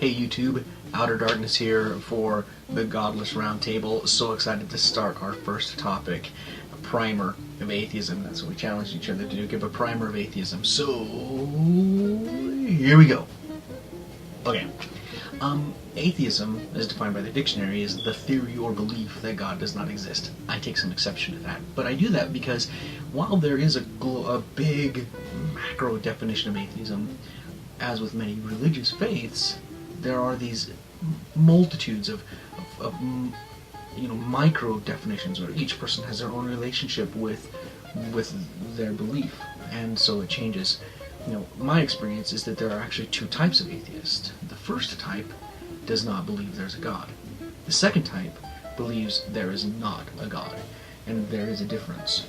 Hey YouTube, Outer Darkness here for the Godless Roundtable. So excited to start our first topic, a primer of atheism. That's what we challenged each other to do, give a primer of atheism. So, here we go. Okay. Atheism, as defined by the dictionary, is the theory or belief that God does not exist. I take some exception to that, but I do that because while there is a big macro definition of atheism, as with many religious faiths, there are these multitudes of micro definitions where each person has their own relationship with their belief, and so it changes. My experience is that there are actually two types of atheists. The first type does not believe there's a God. The second type believes there is not a God, and there is a difference.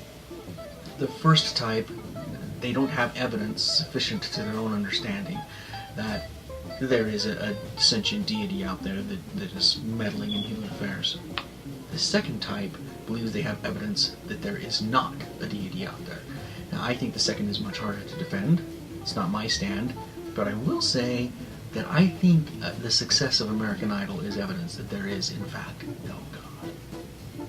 The first type, they don't have evidence sufficient to their own understanding that there is a sentient deity out there that is meddling in human affairs. The second type believes they have evidence that there is not a deity out there. Now, I think the second is much harder to defend. It's not my stand, but I will say that I think the success of American Idol is evidence that there is, in fact, no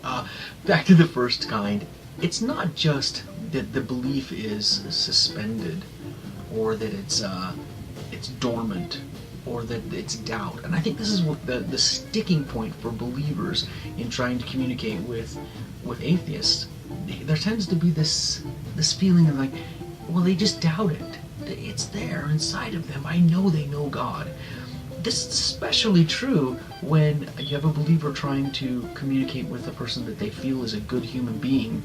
God. Back to the first kind, it's not just that the belief is suspended, or that it's dormant, or that it's doubt. And I think this is what the sticking point for believers in trying to communicate with atheists. There tends to be this feeling of like, well, they just doubt it. It's there inside of them. I know they know God. This is especially true when you have a believer trying to communicate with a person that they feel is a good human being,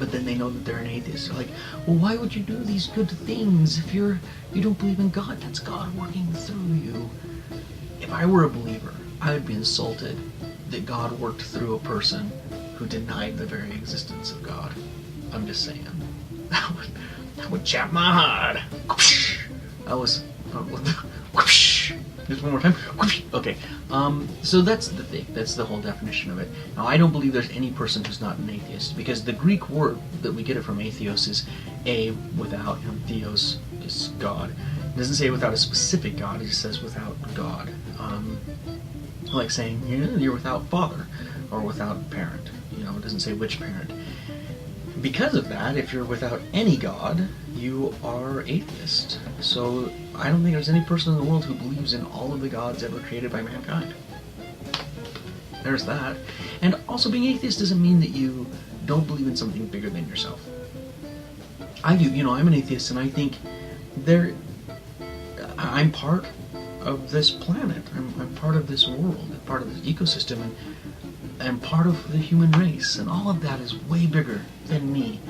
but then they know that they're an atheist. They're like, well, why would you do these good things if you don't believe in God? That's God working through you. If I were a believer, I would be insulted that God worked through a person who denied the very existence of God. I'm just saying. That would chap my heart. That was... Just one more time. Okay. So that's the thing. That's the whole definition of it. Now, I don't believe there's any person who's not an atheist, because the Greek word that we get it from atheos is a without, theos is God. It doesn't say without a specific God, it just says without God. Like saying, you're without father, or without parent. It doesn't say which parent. Because of that, if you're without any God, you are atheist. So I don't think there's any person in the world who believes in all of the gods ever created by mankind. There's that. And also, being atheist doesn't mean that you don't believe in something bigger than yourself. I do. I'm an atheist, and I think I'm part of this planet. I'm part of this world, I'm part of this ecosystem, and part of the human race, and all of that is way bigger than me.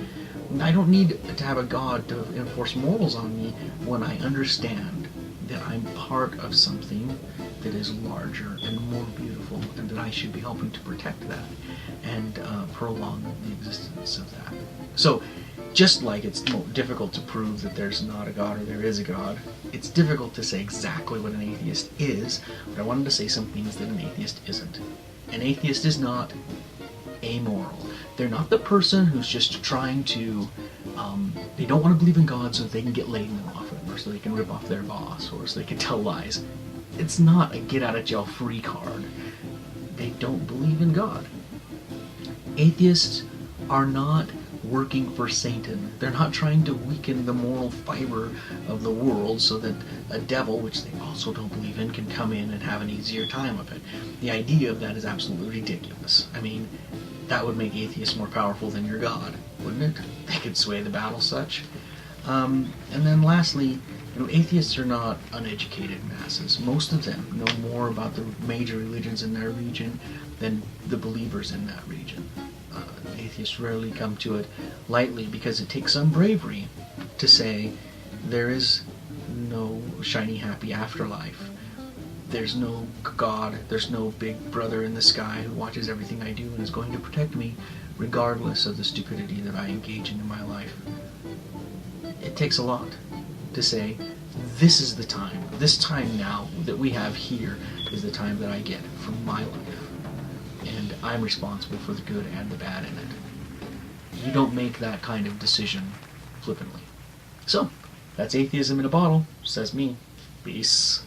I don't need to have a God to enforce morals on me when I understand that I'm part of something that is larger and more beautiful, and that I should be helping to protect that and prolong the existence of that. So, just like it's difficult to prove that there's not a God or there is a God, it's difficult to say exactly what an atheist is, but I wanted to say some things that an atheist isn't. An atheist is not amoral. They're not the person who's just trying to, they don't want to believe in God so that they can get laid off of him, or so they can rip off their boss, or so they can tell lies. It's not a get-out-of-jail-free card. They don't believe in God. Atheists are not working for Satan. They're not trying to weaken the moral fiber of the world so that a devil, which they also don't believe in, can come in and have an easier time of it. The idea of that is absolutely ridiculous. I mean, that would make atheists more powerful than your God, wouldn't it? They could sway the battle such. And then lastly, atheists are not uneducated masses. Most of them know more about the major religions in their region than the believers in that region. Atheists rarely come to it lightly, because it takes some bravery to say there is no shiny happy afterlife. There's no God, there's no big brother in the sky who watches everything I do and is going to protect me regardless of the stupidity that I engage in my life. It takes a lot to say, this is the time, this time now that we have here is the time that I get from my life. And I'm responsible for the good and the bad in it. You don't make that kind of decision flippantly. So, that's atheism in a bottle, says me. Peace.